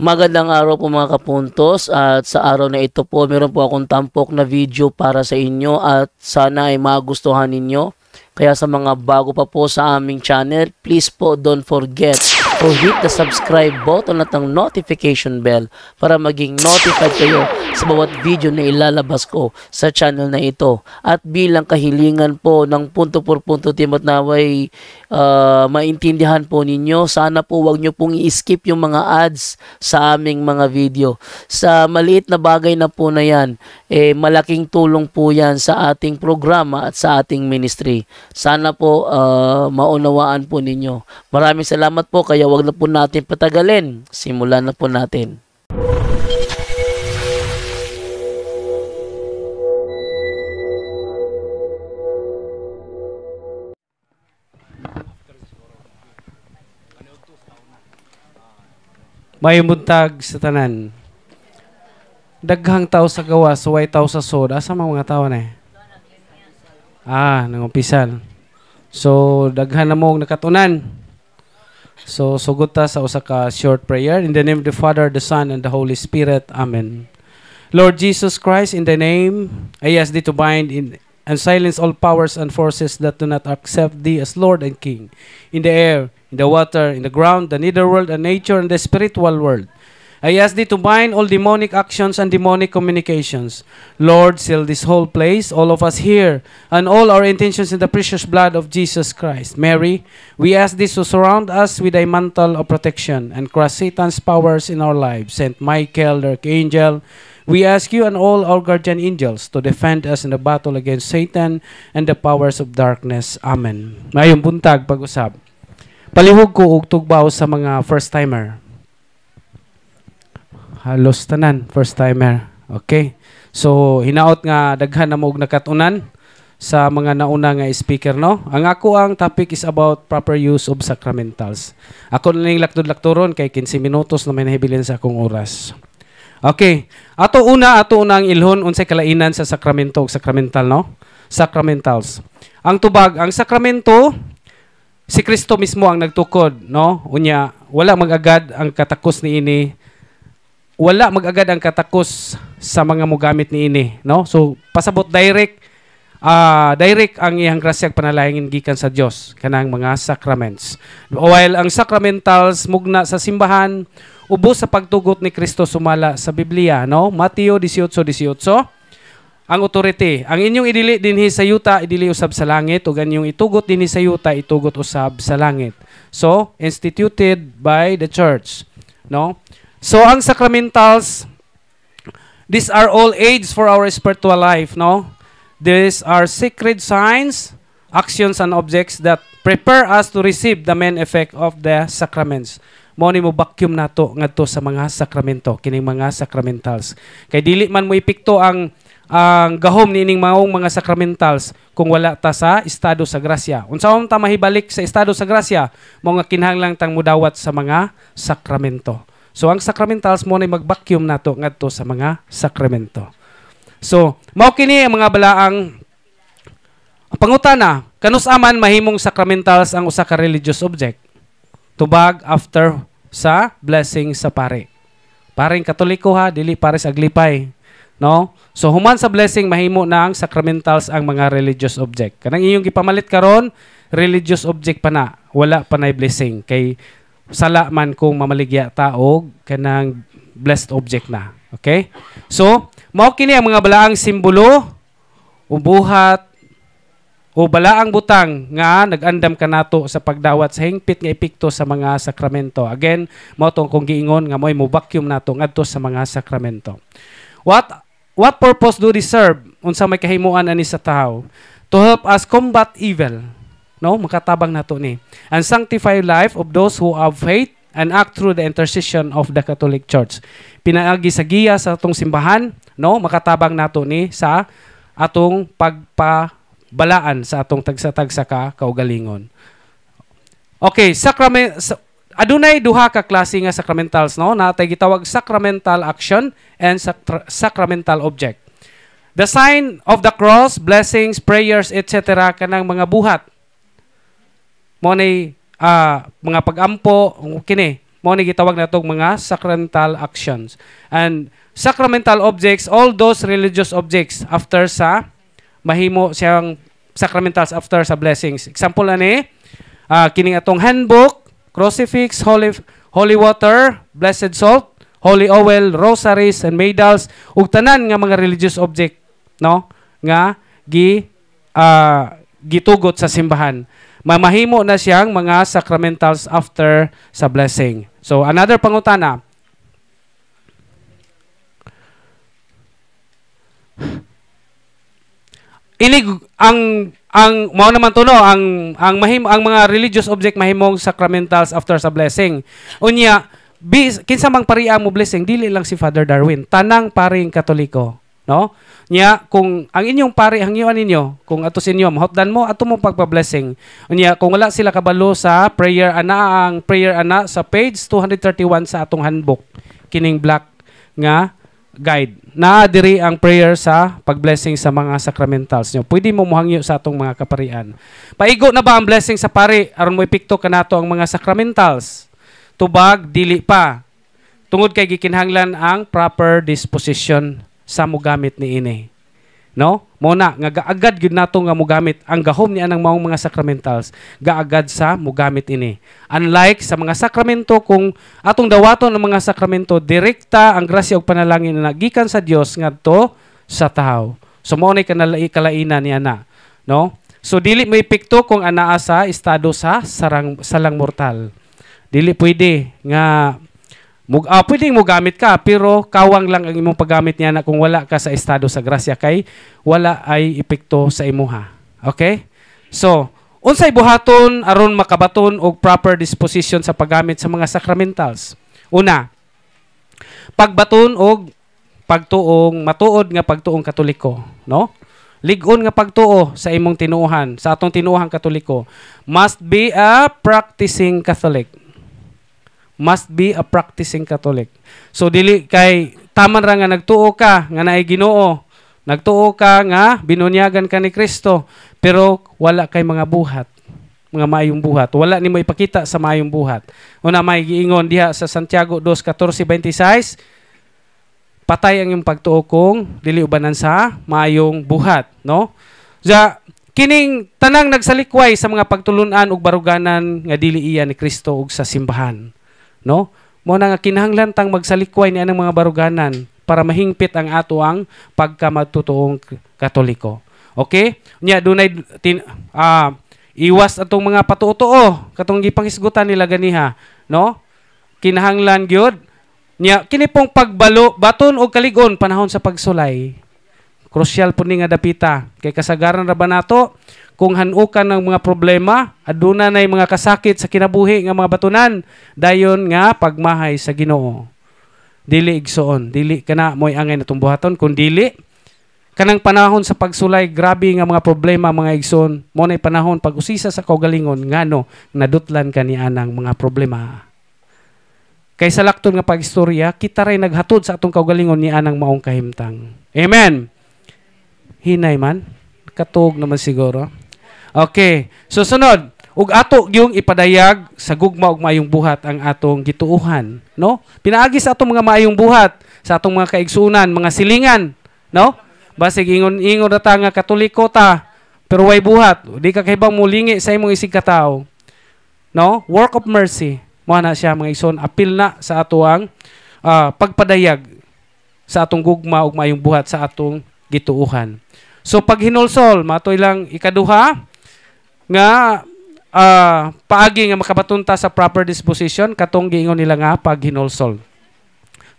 Magandang araw po mga kapuntos, at sa araw na ito po meron po akong tampok na video para sa inyo at sana ay magustuhan ninyo. Kaya sa mga bago pa po sa aming channel, please po don't forget to hit the subscribe button at ang notification bell para maging notified kayo sa bawat video na ilalabas ko sa channel na ito. At bilang kahilingan po ng punto por punto team at naway maintindihan po ninyo, sana po wag nyo pong i-skip yung mga ads sa aming mga video. Sa maliit na bagay na po na yan, malaking tulong po yan sa ating programa at sa ating ministry. Sana po maunawaan po ninyo. Maraming salamat po, kaya wag na po natin patagalin. Simulan na po natin. Mayong buntag sa tanan. Daghang tao sa gawa, suway tao sa soda. Asa mga tao na nangumpisal. So, daghan na mong nakatunan. So, sugot ta sa usa ka short prayer. In the name of the Father, the Son, and the Holy Spirit. Amen. Lord Jesus Christ, in the name, I ask thee to bind in and silence all powers and forces that do not accept thee as Lord and King. In the air, in the water, in the ground, the netherworld, and nature, and the spiritual world. I ask thee to bind all demonic actions and demonic communications. Lord, seal this whole place, all of us here, and all our intentions in the precious blood of Jesus Christ. Mary, we ask thee to surround us with thy mantle of protection and crush Satan's powers in our lives. Saint Michael, the archangel, we ask you and all our guardian angels to defend us in the battle against Satan and the powers of darkness. Amen. Mayong buntag pag-usab. Palihog ko og tugbaw sa mga first-timer. Halos tanan, first-timer. Okay. So, hinaot nga daghan na mo og nakatunan sa mga nauna nga speaker, no? Ang topic is about proper use of sacramentals. Ako na ning laktod-lakturon kay 15 minutos na may nahibilin sa akong oras. Okay. Ato una ang ilhon unsay kalainan sa sakramento ug sakramental, no? Sacramentals. Ang tubag, ang sakramento, si Kristo mismo ang nagtukod, no? Unya, wala mag-agad ang katakos niini. Wala mag-agad ang katakos sa mga mugamit niini, no? So, pasabot direct ang iyang grasyag panalangin gikan sa Dios kanang mga sacraments. While ang sacramentals mugna sa simbahan, ubos sa pagtugot ni Kristo sumala sa Biblia, no? Mateo 18:18. Ang authority, ang inyong idili dinhi sa yuta, idili usab sa langit, ug ang inyong itugot dinhi sa yuta, itugot usab sa langit. So, instituted by the church, no? So, ang sacramentals, these are all aids for our spiritual life, no? These are sacred signs, actions, and objects that prepare us to receive the main effect of the sacraments. Mo ni mo vacuum nato ngadto sa mga sakramento, kining mga sacramentals. Kay dili man mo ipikto ang gahom nining mga sacramentals kung wala ta sa estado sa grasya. Unsaon ta mahibalik sa estado sa grasya? Mo nga kinahanglan tang mudawat sa mga sakramento. So ang sacramentals mo ni mag-vacuum nato ngadto sa mga sakramento. So, mao kini ang mga balaang pangutana, kanus-aman mahimong sacramentals ang usa ka religious object. Tubag after sa blessing sa pare. Paring Katoliko ha, dili pares aglipay, no? So human sa blessing mahimo na ang sacramentals ang mga religious object. Kanang iyong gipamalit karon, religious object pa na, wala pa nay blessing kay sala man kung mamaligya ta og kanang blessed object na. Okay? So, mao kini ang mga balaang simbolo o buhat o balaang butang nga nag-andam kanato sa pagdawat sa hingpit nga epekto sa mga sakramento. Again, mao tong kung giingon nga mo'y mo vacuum nato ngadto sa mga sakramento. What purpose do they serve? Unsa may kahimuan ani sa tao? To help us combat evil. No, makatabang nato ni. And sanctify life of those who have faith and act through the intercession of the Catholic Church. Pinaagi sa giya sa atong simbahan, no, makatabang nato ni sa atong pagpabalaan sa atong tagsa-tagsa ka kaugalingon. Okay, adunay duha ka klase nga sacramentals, no? Natay gitawag sacramental action and sacramental object. The sign of the cross, blessings, prayers, etc. kanang mga buhat. Mo nay mga pagampo kini Mao ni gitawag natong mga sacramental actions. And sacramental objects, all those religious objects after sa mahimo siyang sacramentals after sa blessings. Example ani, kining atong handbook, crucifix, holy water, blessed salt, holy oil, rosaries and medals ug tanan nga mga religious object, no, nga gitugot sa simbahan. Mamahimo na siyang mga sacramentals after sa blessing. So another pangutana, inig ang mao naman to no, ang mga religious object mahimong sacramentals after sa blessing. Unya kinsa mang pariang mo blessing, dili lang si Father Darwin, tanang paring Katoliko, no? Nya kung ang inyong pari hangyoan ninyo, kung ato sa inyo mahotdan mo ato mo pagpa-blessing. Unya kung wala sila kabalo sa prayer ana, ang prayer ana sa page 231 sa atong handbook, kining black nga guide. Na diri ang prayer sa pag-blessing sa mga sacramentals nyo. Pwede mo muhangyo sa atong mga kaparian. Paigo na ba ang blessing sa pari aron mo ipikto kanato ang mga sacramentals? Tubag dili pa. Tungod kay gikinahanglan ang proper disposition sa mugamit ni ini. No? Muna nga gaagad gyud nato nga mugamit ang gahom ni anang maong mga sacramentals, gaagad sa mugamit ini. Unlike sa mga sakramento, kung atong dawaton ang mga sakramento, direkta ang grasya ug panalangin na nagikan sa Dios ngadto sa tao. So mao ni kalainan ni ana, no? So dili mo epekto kung anaa sa estado sa salang mortal. Dili pwede nga pwedeng mo gamit ka, pero kawang lang ang imong paggamit niya na kung wala ka sa estado sa grasya, kay wala ay epekto sa imuha. Okay? So, unsay buhaton aron makabaton og proper disposition sa paggamit sa mga sacramentals? Una, pagbaton og pagtuong matuod nga pagtuong Katoliko, no? Lig-on nga pagtuo sa imong tinuohan, sa atong tinuohang Katoliko. Must be a practicing Catholic. Must be a practicing Catholic. So dili kay taman ra nga nagtuo ka nga naay Ginoo, nagtuo ka nga binunyagan ka ni Kristo, pero wala kay mga buhat, mga maayong buhat. Wala nimo ipakita sa maayong buhat. Una may giingon diha sa Santiago 2:14-26, patay ang iyong pagtuo kung dili ubanan sa maayong buhat, no? Ja kining tanang nagsalikway sa mga pagtulunan ug baruganan nga dili iya ni Kristo ug sa simbahan. No? Mo na nga kinahanglan tang magsalikway ni anang mga baruganan para mahingpit ang ato ang pagkamatutuong Katoliko. Okay? Nya dunay iwas atong mga patutuo katong gipanghisgutan nila ganiha, no? Kinahanglan gyud nya kini pong pagbalo baton og kaligon panahon sa pagsulay. Crucial po ni nga dapita kay kasagaran ra ba nato kung hanukan ng mga problema, aduna nay mga kasakit sa kinabuhi nga mga batunan, dayon nga pagmahay sa Ginoo. Dili igsoon, dili kana moy angay natong buhaton, kun dili kanang panahon sa pagsulay, grabe nga mga problema mga igsoon, mo nay panahon pag-usisa sa kaugalingon ngano nadutlan ka ni anang mga problema. Kay sa lakton nga pagistorya, kita ray naghatod sa atong kaugalingon ni anang maong kahimtang. Amen. Hinay man, katug naman siguro. Okay. So sunod, ug ato yung ipadayag sa gugma ug maayong buhat ang atong gituuhan, no? Pinaagi sa atong mga maayong buhat, sa atong mga kaigsunan, mga silingan, no? Basig ingon ra ta nga Katoliko ta, pero way buhat, di ka kahibang mulingi sa imong isig katao. No? Work of mercy. Mo na siya mga igsoon, apil na sa ato ang pagpadayag sa atong gugma ug maayong buhat sa atong gituuhan. So pag hinulsol, matoy lang ikaduha nga paagi nga makabatunta sa proper disposition katong giingon nila nga pag hinulsol.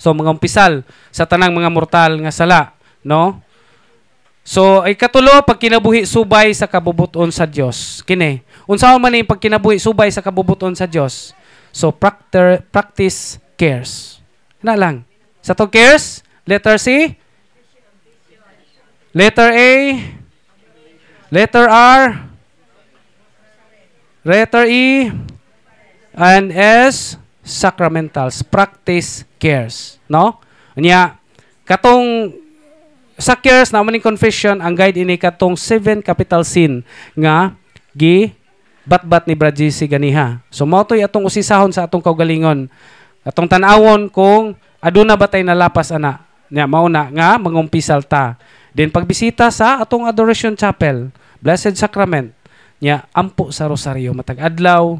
So mga umpisal sa tanang mga mortal nga sala, no? So ay katulo pag kinabuhi subay sa kabubuton sa Dios. Kini, unsa man ni pag kinabuhi subay sa kabubuton sa Dios? So practice cares. Na lang. Sa to cares, letter C, letter A, letter R, letter E, and S, sacramentals. Practice cares. No? Anya, katong sa cares na maning confession, ang guide ini katong 7 capital sin nga bat-bat ni Brad JC ganiha. So mao toy atong usisahon sa atong kaugalingon. Atong tan-awon kung aduna ba tay nalapas ana. Nya mao na nga mangumpisal ta. Then pagbisita sa atong Adoration Chapel, Blessed Sacrament, nya ampo sa rosaryo matag adlaw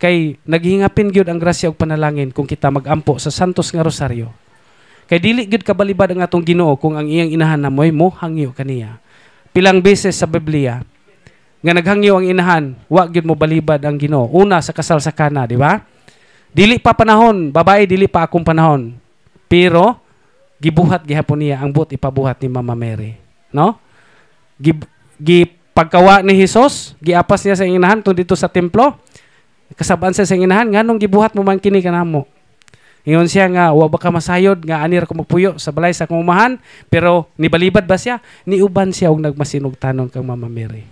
kay naghingapin gyud ang grasya ug panalangin kung kita magampo sa santos nga rosaryo. Kay dili gyud kabalibad ang atong Ginoo kung ang iyang inahan namoy mo hangyo kaniya. Pilang beses sa Biblia nga naghangyo ang inahan, wa gyud mo balibad ang Ginoo. Una sa kasal sa Kana, di ba? Dili pa panahon, babae dili pa akong panahon. Pero gibuhat gihapon niya ang buot ipabuhat ni Mama Mary, no? Pagkawa ni Hesus, giapas niya sa inahan tungod dito sa templo. Kasabaan sa inahan nganong gibuhat mo man kini kanamo. Ingon siya nga wa ba ka masayod nga anir ko magpuyo sa balay sa kumahan, pero nibalibad ba siya? Niuban siya og nagmasinog tanon kang Mama Mary.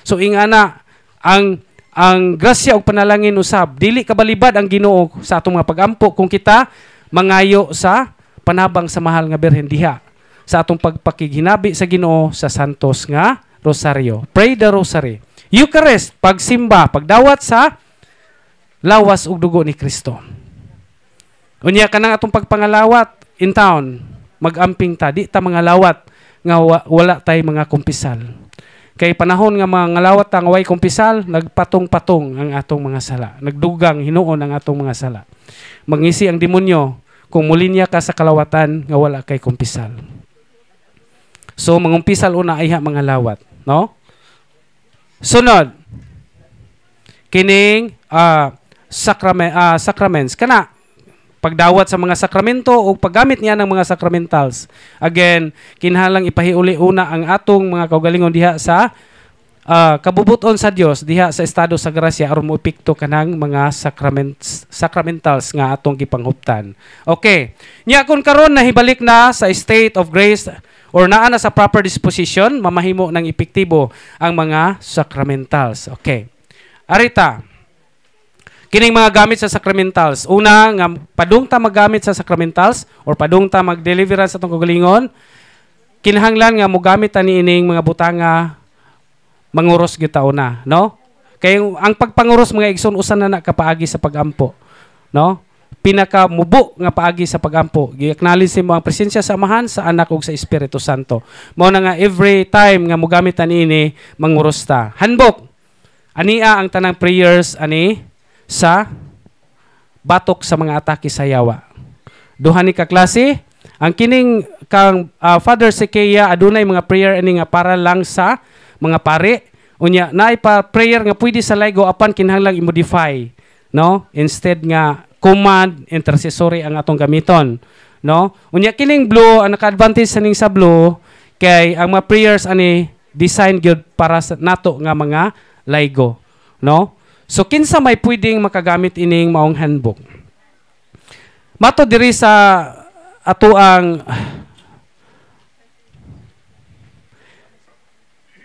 So ingana ang grasya ug panalangin usab dili kabalibad ang Ginoo sa atong mga pagampo kung kita mangayo sa panabang sa mahal nga Birhen diha sa atong pagpakiginabi sa Ginoo sa santos nga rosaryo. Pray the rosary. Eucharist, pagsimba, pagdawat sa lawas ug dugo ni Kristo. Unya kanang atong pagpangalawat in town, magamping ta di ta mga lawat nga wala tay mga kumpisal. Kay panahon nga mga ngalawat ang way kumpisal, nagpatong-patong ang atong mga sala. Nagdugang hinuon ang atong mga sala. Mangisi ang demonyo kung mulinya ka sa kalawatan nga wala kay kumpisal. So mangumpisal una ay mga lawat, no? Sunod. Kining sacraments kana pagdawat sa mga sakramento o paggamit niya ng mga sacramentals. Again, kinahanglang ipahiuli una ang atong mga kaugalingon diha sa kabubuton sa Dios diha sa estado sa grasya aron moepekto kanang mga sacramentals nga atong gipanghuptan. Okay. Nya kun karon nahibalik na sa state of grace or naa na sa proper disposition, mamahimo ng epektibo ang mga sacramentals. Okay. Arita, kining mga gamit sa sacramentals. Una, nga padung ta maggamit sa sacramentals or padung ta mag-deliverance sa itong kagalingon, kinahanglan nga mogamit ta niining mga butanga manguros gyud ta una, no? Kay ang pagpanguros mga igsoon usan na kapaagi sa pagampo, no? Pinaka mubo nga paagi sa pagampo. Gi-acknowledge mo ang presensya sa Amahan, sa Anak ug sa Espiritu Santo. Mao na nga every time nga mogamit ta niini manguros ta. Handbook. Ania ang tanang prayers ani sa batok sa mga atake sa yawa. Duha ni ka klase, ang kining kang Father Sekeya adunay mga prayer ani nga para lang sa mga pare. Unya naay pa prayer nga pwede sa laygo apan kinahanglang i-modify, no? Instead nga command intercessory ang atong gamiton, no? Unya kining blue ang naka-advantage sa ning sa blue kay ang mga prayers ani design gyud para sa nato nga mga laygo, no? So kinsa may pwedeng makagamit ining maong handbook. Mato diri sa atoang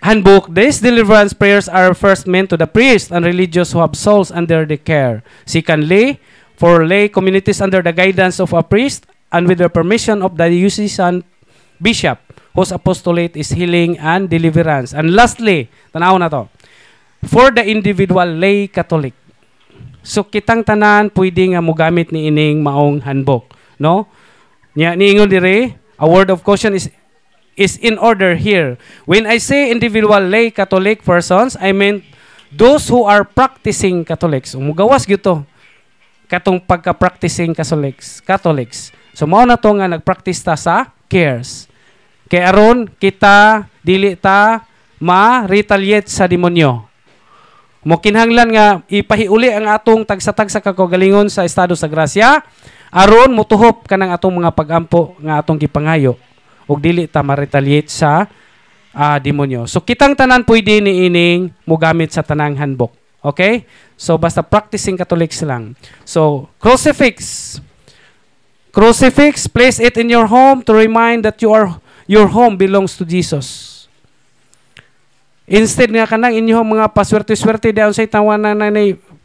handbook, these deliverance prayers are first meant to the priest and religious who have souls under their care. Secondly, for lay communities under the guidance of a priest and with the permission of the diocesan bishop whose apostolate is healing and deliverance. And lastly, tanaw na to, for the individual lay Catholic. So kitang tanan pwede nga mogamit ni ining maong handbook, no? Nya niingon dire, a word of caution is in order here. When I say individual lay Catholic persons, I mean those who are practicing Catholics. Mugawas gyud to. Katong pagka-practicing Catholics. So mao na to nga nagpractice ta sa cares. Kay aron kita dili ta ma-retaliate sa demonyo. Mo kinahanglan nga ipahiuli ang atong tagsa-tagsa kagalingon sa estado sa grasya aron motuhop kanang atong mga pagampo nga atong gipangayo ug dili ta ma-retaliate sa demonyo. So kitang tanan pwede niining mogamit sa tanang handbook. Okay? So basta practicing Catholics lang. So crucifix. Crucifix, place it in your home to remind that your home belongs to Jesus. Instead nga kanang inyong mga paswerte-swerte dayon sa tawanan na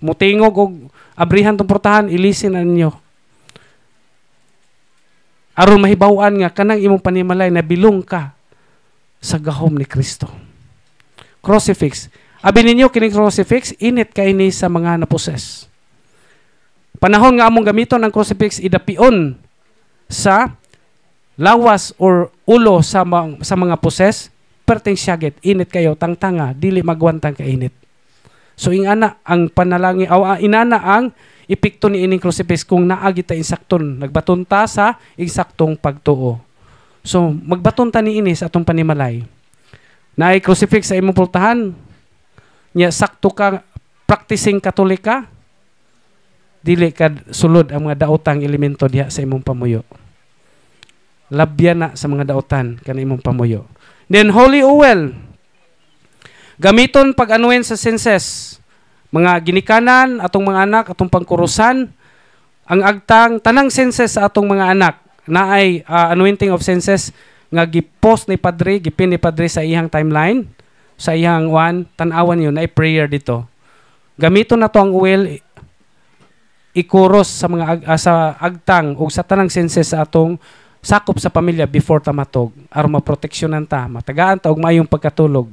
mutingog og abrihan tong portahan, ilisin na ninyo. Aron mahibaw-an nga kanang imong panimalay na bilong ka sa gahom ni Kristo. Crucifix. Abi ninyo kining crucifix, init kay ni sa mga naposes. Panahon nga among gamiton ang crucifix idapion sa lawas or ulo sa mga poses, perting syagit, init kayo, tangtanga, dili magwantang kainit. So ingana ang panalangin, inana ang epekto ni ining crucifix kung naagi ta insakton, nagbatunta sa insaktong pagtuo. So magbatunta ni ini sa atong panimalay. Naay crucifix sa imong pultahan, nya sakto ka practicing Katolika, dili ka sulod ang mga daotang elemento diha sa imong pamuyo. Labyan na sa mga daotan kana imong pamuyo. Then holy oil, gamiton pag-anuin sa senses, mga ginikanan, atong mga anak, atong pangkurusan, ang agtang tanang senses sa atong mga anak, na ay anointing of senses, nga gipost ni Padre, gipin ni Padre sa iyang timeline, sa iyang tanawan yun, na ay prayer dito. Gamiton na to ang oil, ikuros sa mga sa agtang, o sa tanang senses sa atong sakop sa pamilya before ta matog, aron maproteksyonan ta, matagaan ta og maayong pagkatulog.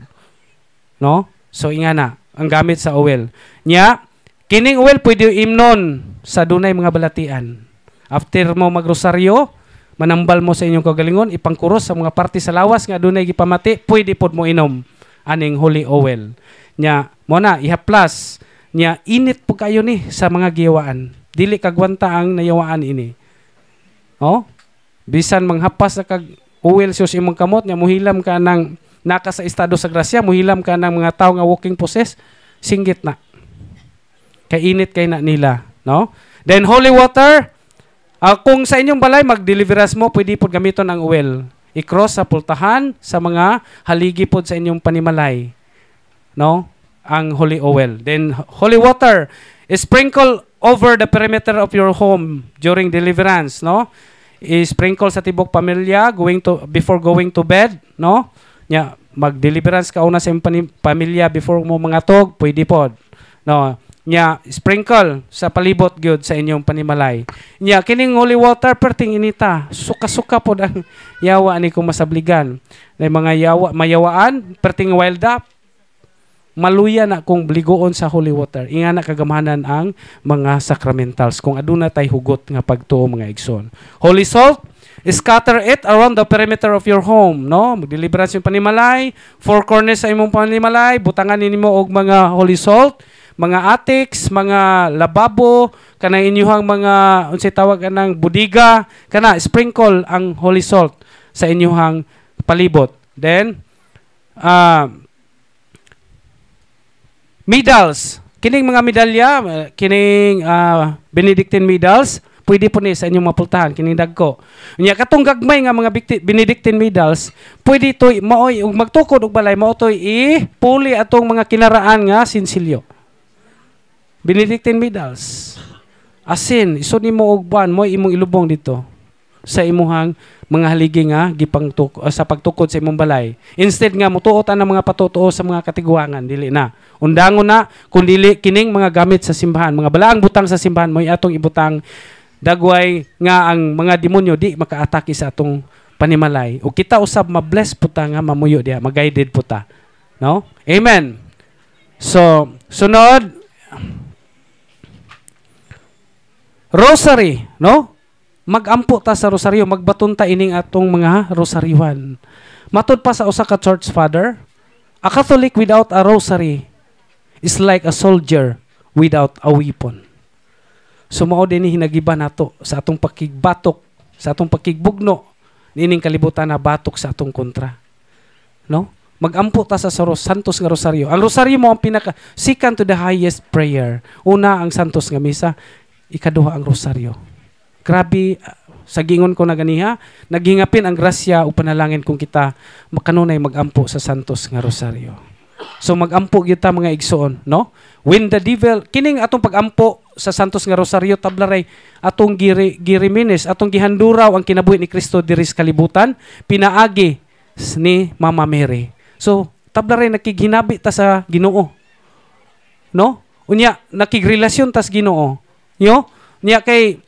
No? So ingana ang gamit sa oil. Nya, kining oil pwede imnon sa dunay mga balatian. After mo magrosaryo, manambal mo sa inyong kagalingon, ipangkuros sa mga parte sa lawas nga dunay gipamati, pwede pod mo inom aning holy oil. Nya, mo na ihaplas, nya init po kayo ni sa mga giyawaan. Dili kagwanta ang nayawaan ini. Oh? Bisan manghapas sa kag oil sa imong kamot, nya muhilam ka ng naka sa estado sa grasya, muhilam ka ng mga tao nga walking possess, singgit na. Kay init kay na nila, no? Then holy water, kung sa inyong balay mag-deliverance mo, pwede po gamiton ang oil. I-cross sa pultahan sa mga haligi pod sa inyong panimalay, no? Ang holy oil. Then holy water, sprinkle over the perimeter of your home during deliverance, no? I-sprinkle sa tibok pamilya before going to bed, no? Nya mag-deliverance ka una sa imong pamilya before mo mangatog, pwede pod. No, nya sprinkle sa palibot gyud sa inyong panimalay. Nya kining holy water perting inita, suka-suka pod ang yawa ani kung masabligan. Nay mga yawa mayawaan perting wild up, maluya na kung bligoon sa holy water. Ingana kagamahanan ang mga sacramentals kung aduna tay hugot nga pagtuo mga igsoon. Holy salt, scatter it around the perimeter of your home, no? Mag-deliverance yung panimalay, four corners sa imong panimalay, butangan ninyo og mga holy salt, mga attics, mga lababo, kana inyuhang mga unsay tawag kanang budiga, kana sprinkle ang holy salt sa inyuhang palibot. Then medals, kining mga medalya, kining Benedictine medals, pwede po ni sa inyong mapultahan, kining dagko. Nya katong gagmay nga mga Benedictine medals, pwede to maoy magtukod og balay mao toy puli atong mga kinaraan nga sinsilyo. Benedictine medals. Asin, isod nimo og buwan mo imong ilubong dito sa imuhang mga haligi nga sa pagtukod sa imong balay. Instead nga mutuotan ang mga patutuo sa mga katiguangan, dili na. Undangon na kun dili kining mga gamit sa simbahan, mga balaang butang sa simbahan mo atong ibutang dagway nga ang mga demonyo di makaatake sa atong panimalay. O kita usab ma-bless puta nga mamuyo diha, ma-guided puta. No? Amen. So, sunod rosary, no? Magampo ta sa rosaryo, magbaton ta ining atong mga rosaryuhan. Matud pa sa usa ka church father, a Catholic without a rosary is like a soldier without a weapon. So mao din hinagiban nato sa atong pakigbatok, sa atong pakigbugno nining kalibutan na batok sa atong kontra. No? Magampo ta sa santos nga rosaryo. Ang rosaryo mo ang pinaka second to the highest prayer. Una ang santos nga misa, ikaduha ang rosaryo. Grabe sa gingon ko na ganiha, naghingapin ang grasya o panalangin kung kita makanunay magampo sa santos nga rosaryo. So magampo gyud ta mga igsoon, no? When the devil kining atong pagampo sa santos nga rosaryo tablaray atong giriminis, atong gihanduraw ang kinabuhi ni Kristo diri sa kalibutan, pinaagi ni Mama Mary. So tablaray nakighinabi ta sa Ginoo. No? Unya nakigrelasyon ta sa Ginoo. Yo? Nya kay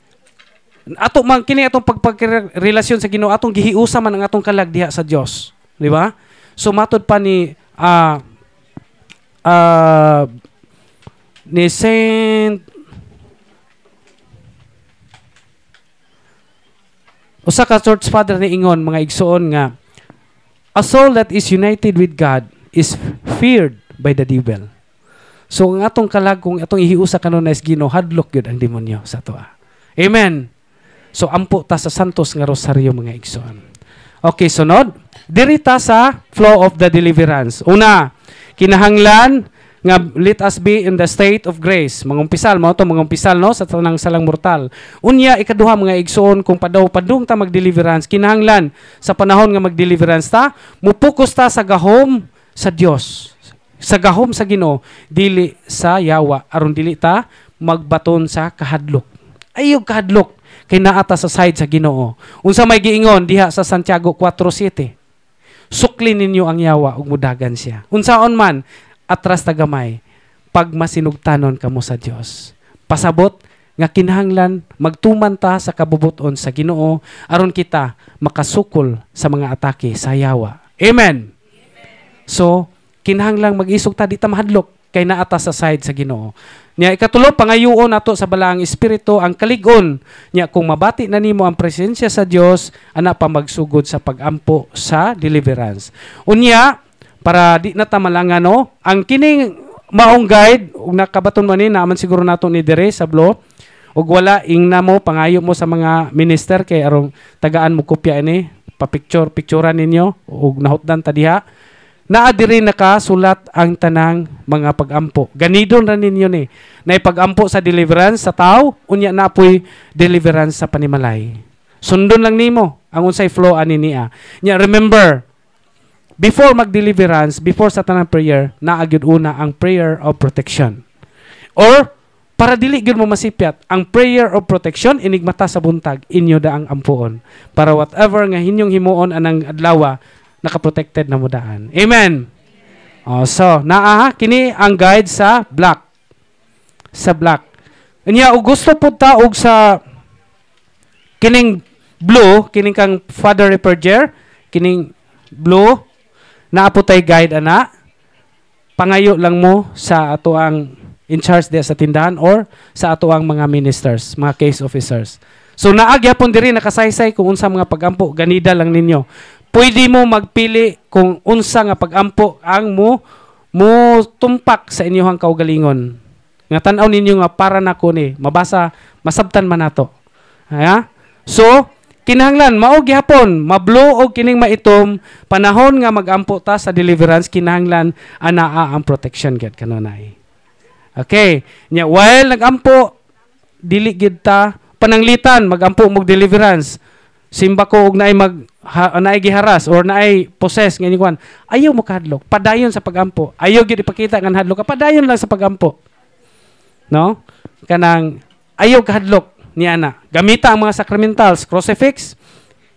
ato man kini atong pagpagrelasyon sa Ginoo atong gihiusa man ang atong kalag diha sa Dios, di ba? So matud pa ni ni Saint usa ka church father ni ingon mga igsoon nga a soul that is united with God is feared by the devil. So ang atong kalag kung atong ihiusa kanon is Ginoo hadlok gyud ang demonyo sa atoa. Amen. So ampo ta sa santos nga rosaryo mga igsoon. Okay, sunod. Diri ta sa flow of the deliverance. Una, kinahanglan nga let us be in the state of grace. Mangumpisal mo to mangumpisal no sa tanang salang mortal. Unya ikaduha mga igsoon kung padung ta mag-deliverance kinahanglan sa panahon nga mag-deliverance ta mupokus ta sa gahom sa Dios. Sa gahom sa Ginoo dili sa yawa aron dili ta magbaton sa kahadlok. Ayog kahadlok kay naa ta sa side sa Ginoo. Unsa may giingon diha sa Santiago 4:7. Suklin ninyo ang yawa ug mudagan siya. Unsaon man atras tagamay pag masinugtanon kamo sa Dios. Pasabot nga kinahanglan magtuman ta sa kabubuton sa Ginoo aron kita makasukol sa mga atake sa yawa. Amen. So kinahanglan mag-isog ta di ta mahadlok kay naa ta sa side sa Ginoo. Nya ikatulo pangayoon nato sa balaang espiritu ang kaligon nya kung mabati na nimo ang presensya sa Dios ana pa magsugod sa pagampo sa deliverance. Unya para di na ta malangan no ang kining maong guide ug nakabaton man ni naman siguro nato ni dire sa blo ug wala ingna mo pangayo mo sa mga minister kay arong tagaan mo kopya ini pa-picturean ninyo ug nahutdan ta diha naa diri nakasulat ang tanang mga pagampo ganidon ra ninyo ni nay pagampo sa deliverance sa tao unya napoy deliverance sa panimalay sundon lang nimo ang unsay flow ani niya nya remember before mag-deliverance, before sa tanang prayer, naagyud una ang prayer of protection. Or, para dili gyud mo masipyat, ang prayer of protection, inigmata sa buntag, inyo da ang ampuon. Para whatever nga hinyong himuon anang adlawa, nakaprotected na mo daan. Amen! So, kini ang guide sa black. Sa black. Inya, gusto po ta og sa kining blue, kining kang Father Reperger, kining blue, naaputay guide ana pangayo lang mo sa ato ang in charge diya sa tindahan or sa ato ang mga ministers, mga case officers. So naagyapon diri nakasaysay kung unsa mga pagampo ganida lang ninyo. Pwede mo magpili kung unsa nga pagampo ang mo tumpak sa inyong kaugalingon. Nga tan-aw ninyo nga para nako ni mabasa masabtan man nato. Ha? So kinahanglan mao gihapon mablo og kining maitom panahon nga magampo ta sa deliverance kinahanglan anaa ang protection gid kanunay. Okay, nya while nagampo dili gid ta pananglitan magampo mo deliverance. Simba ko og naay naay giharas or naay possess nga kwan. Ayaw mo kahadlok, padayon sa pagampo. Ayaw gid ipakita nga hadlok, padayon lang sa pagampo. No? Kanang ayaw kahadlok niya na. Gamita ang mga sacramentals, crucifix,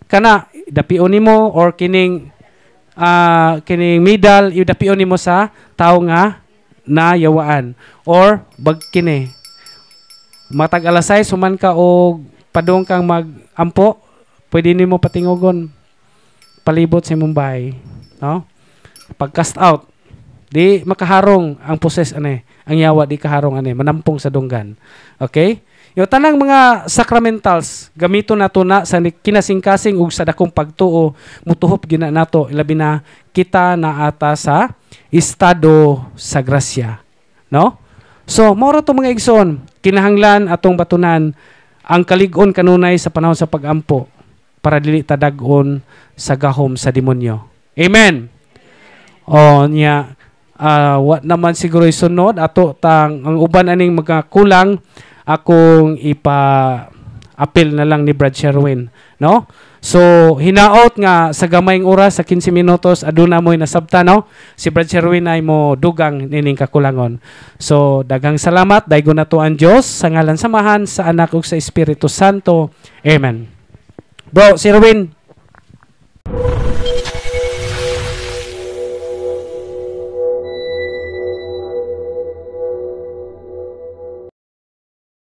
kana, dapion nimo or kining medal, dapion nimo sa tao nga nayawaan. Or, bag kini. Matag alasay, suman ka o padung kang mag-ampo, pwede nimo patingogon, palibot sa imong bahay. No? Pag cast out, di makaharong ang possess ang yawa di kaharong manampong sa dunggan. Okay? Yung tanang mga sacramentals, gamito nato na sa kinasingkasing ug sa dakong pagtuo, mutuhop gina nato, ilabi na kita na ata sa estado sa grasya. No? So, moro to mga igsoon, kinahanglan atong batunan ang kalig-on kanunay sa panahon sa pagampo para dili ta dag-on sa gahom sa demonyo. Amen. O niya, what naman siguro isunod, ato tang ang uban aning magkakulang, akong ipa-appeal na lang ni Brad Sherwin, no? So, hinaot nga sa gamayng oras sa 15 minutos aduna mo'y nasabta, no? Si Brad Sherwin ay mo dugang nining kakulangon. So, daghang salamat daygon nato ang Dios sa ngalan samahan sa Anak ug sa Espiritu Santo. Amen. Bro, Sherwin,